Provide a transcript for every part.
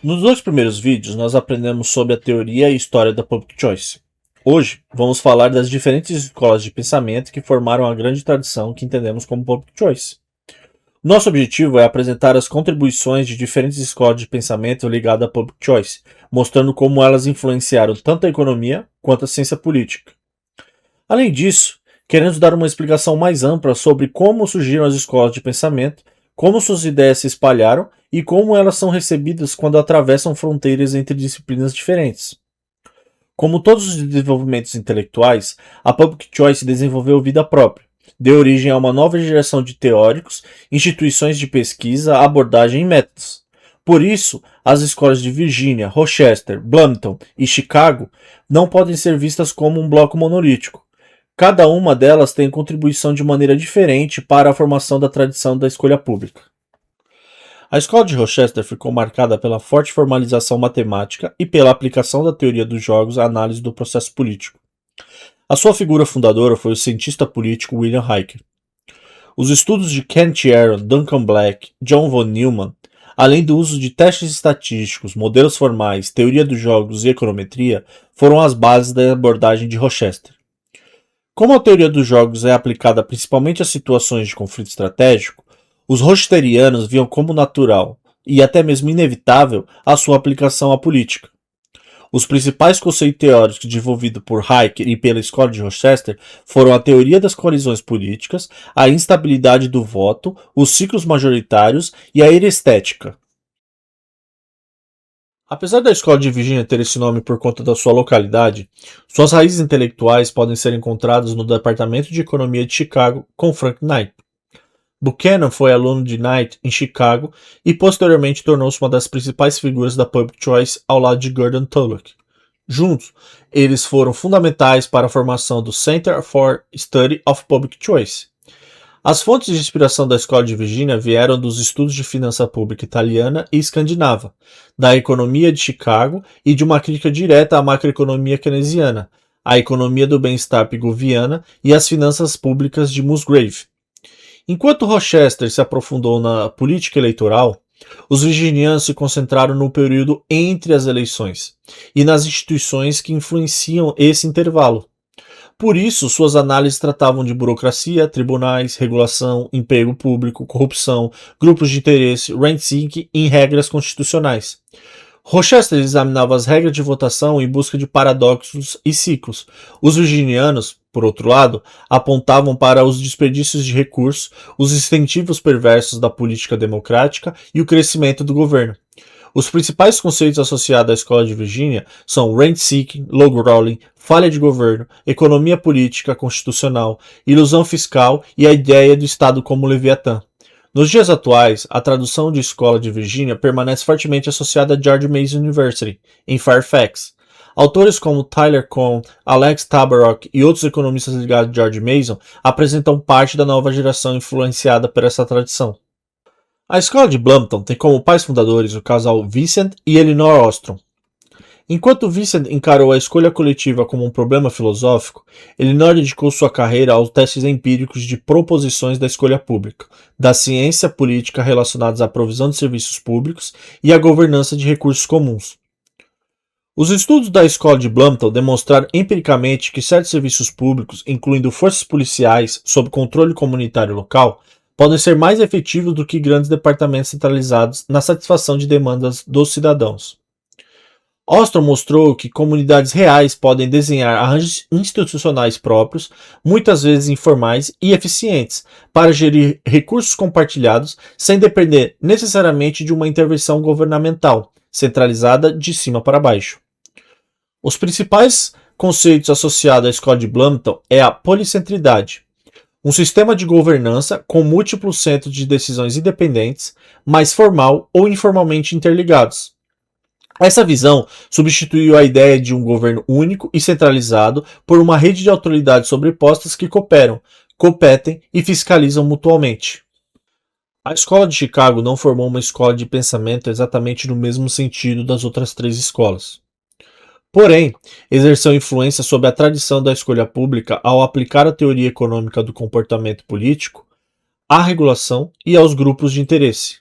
Nos dois primeiros vídeos, nós aprendemos sobre a teoria e história da Public Choice. Hoje, vamos falar das diferentes escolas de pensamento que formaram a grande tradição que entendemos como Public Choice. Nosso objetivo é apresentar as contribuições de diferentes escolas de pensamento ligadas à Public Choice, mostrando como elas influenciaram tanto a economia quanto a ciência política. Além disso, queremos dar uma explicação mais ampla sobre como surgiram as escolas de pensamento, como suas ideias se espalharam e como elas são recebidas quando atravessam fronteiras entre disciplinas diferentes. Como todos os desenvolvimentos intelectuais, a Public Choice desenvolveu vida própria, deu origem a uma nova geração de teóricos, instituições de pesquisa, abordagem e métodos. Por isso, as escolas de Virgínia, Rochester, Bloomington e Chicago não podem ser vistas como um bloco monolítico. Cada uma delas tem contribuição de maneira diferente para a formação da tradição da escolha pública. A escola de Rochester ficou marcada pela forte formalização matemática e pela aplicação da teoria dos jogos à análise do processo político. A sua figura fundadora foi o cientista político William Hiker. Os estudos de Kent Aaron, Duncan Black, John von Neumann, além do uso de testes estatísticos, modelos formais, teoria dos jogos e econometria, foram as bases da abordagem de Rochester. Como a teoria dos jogos é aplicada principalmente a situações de conflito estratégico, os rochesterianos viam como natural, e até mesmo inevitável, a sua aplicação à política. Os principais conceitos teóricos desenvolvidos por Hiker e pela escola de Rochester foram a teoria das coalizões políticas, a instabilidade do voto, os ciclos majoritários e a erestética. Apesar da escola de Virgínia ter esse nome por conta da sua localidade, suas raízes intelectuais podem ser encontradas no Departamento de Economia de Chicago com Frank Knight. Buchanan foi aluno de Knight em Chicago e posteriormente tornou-se uma das principais figuras da Public Choice ao lado de Gordon Tullock. Juntos, eles foram fundamentais para a formação do Center for Study of Public Choice. As fontes de inspiração da escola de Virgínia vieram dos estudos de finança pública italiana e escandinava, da economia de Chicago e de uma crítica direta à macroeconomia keynesiana, à economia do bem-estar pigoviana e às finanças públicas de Musgrave. Enquanto Rochester se aprofundou na política eleitoral, os virginianos se concentraram no período entre as eleições e nas instituições que influenciam esse intervalo. Por isso, suas análises tratavam de burocracia, tribunais, regulação, emprego público, corrupção, grupos de interesse, rent-seeking e regras constitucionais. Rochester examinava as regras de votação em busca de paradoxos e ciclos. Os virginianos, por outro lado, apontavam para os desperdícios de recursos, os incentivos perversos da política democrática e o crescimento do governo. Os principais conceitos associados à escola de Virgínia são rent-seeking, log-rolling, falha de governo, economia política constitucional, ilusão fiscal e a ideia do Estado como Leviatã. Nos dias atuais, a tradução de escola de Virgínia permanece fortemente associada a George Mason University, em Fairfax. Autores como Tyler Cohn, Alex Tabarrok e outros economistas ligados a George Mason apresentam parte da nova geração influenciada por essa tradição. A escola de Bloomington tem como pais fundadores o casal Vincent e Elinor Ostrom. Enquanto Vincent encarou a escolha coletiva como um problema filosófico, Elinor dedicou sua carreira aos testes empíricos de proposições da escolha pública, da ciência política relacionadas à provisão de serviços públicos e à governança de recursos comuns. Os estudos da escola de Bloomington demonstraram empiricamente que certos serviços públicos, incluindo forças policiais sob controle comunitário local, podem ser mais efetivos do que grandes departamentos centralizados na satisfação de demandas dos cidadãos. Ostrom mostrou que comunidades reais podem desenhar arranjos institucionais próprios, muitas vezes informais e eficientes, para gerir recursos compartilhados sem depender necessariamente de uma intervenção governamental, centralizada de cima para baixo. Os principais conceitos associados à escola de Bloomington é a policentridade, um sistema de governança com múltiplos centros de decisões independentes, mas formal ou informalmente interligados. Essa visão substituiu a ideia de um governo único e centralizado por uma rede de autoridades sobrepostas que cooperam, competem e fiscalizam mutuamente. A escola de Chicago não formou uma escola de pensamento exatamente no mesmo sentido das outras três escolas. Porém, exerceu influência sobre a tradição da escolha pública ao aplicar a teoria econômica do comportamento político à regulação e aos grupos de interesse.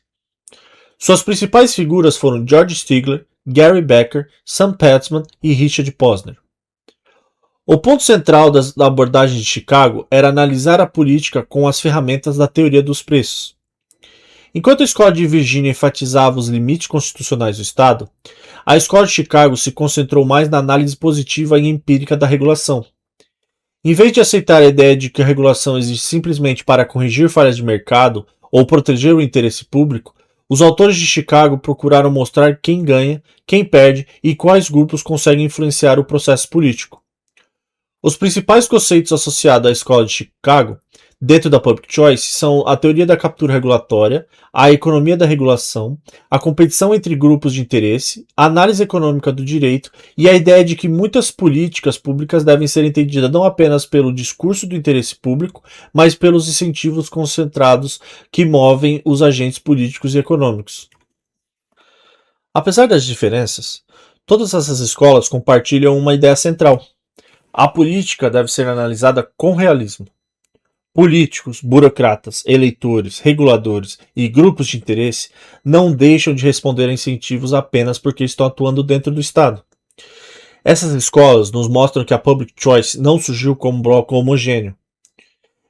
Suas principais figuras foram George Stigler, Gary Becker, Sam Petzman e Richard Posner. O ponto central da abordagem de Chicago era analisar a política com as ferramentas da teoria dos preços. Enquanto a escola de Virgínia enfatizava os limites constitucionais do Estado, a escola de Chicago se concentrou mais na análise positiva e empírica da regulação. Em vez de aceitar a ideia de que a regulação existe simplesmente para corrigir falhas de mercado ou proteger o interesse público, os autores de Chicago procuraram mostrar quem ganha, quem perde e quais grupos conseguem influenciar o processo político. Os principais conceitos associados à escola de Chicago, dentro da Public Choice, são a teoria da captura regulatória, a economia da regulação, a competição entre grupos de interesse, a análise econômica do direito e a ideia de que muitas políticas públicas devem ser entendidas não apenas pelo discurso do interesse público, mas pelos incentivos concentrados que movem os agentes políticos e econômicos. Apesar das diferenças, todas essas escolas compartilham uma ideia central. A política deve ser analisada com realismo. Políticos, burocratas, eleitores, reguladores e grupos de interesse não deixam de responder a incentivos apenas porque estão atuando dentro do Estado. Essas escolas nos mostram que a Public Choice não surgiu como um bloco homogêneo.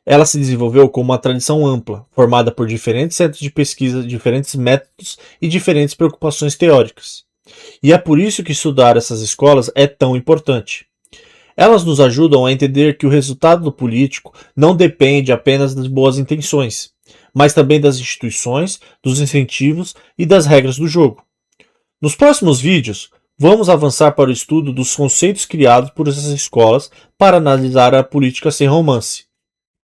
Ela se desenvolveu como uma tradição ampla, formada por diferentes centros de pesquisa, diferentes métodos e diferentes preocupações teóricas. E é por isso que estudar essas escolas é tão importante. Elas nos ajudam a entender que o resultado do político não depende apenas das boas intenções, mas também das instituições, dos incentivos e das regras do jogo. Nos próximos vídeos, vamos avançar para o estudo dos conceitos criados por essas escolas para analisar a política sem romance.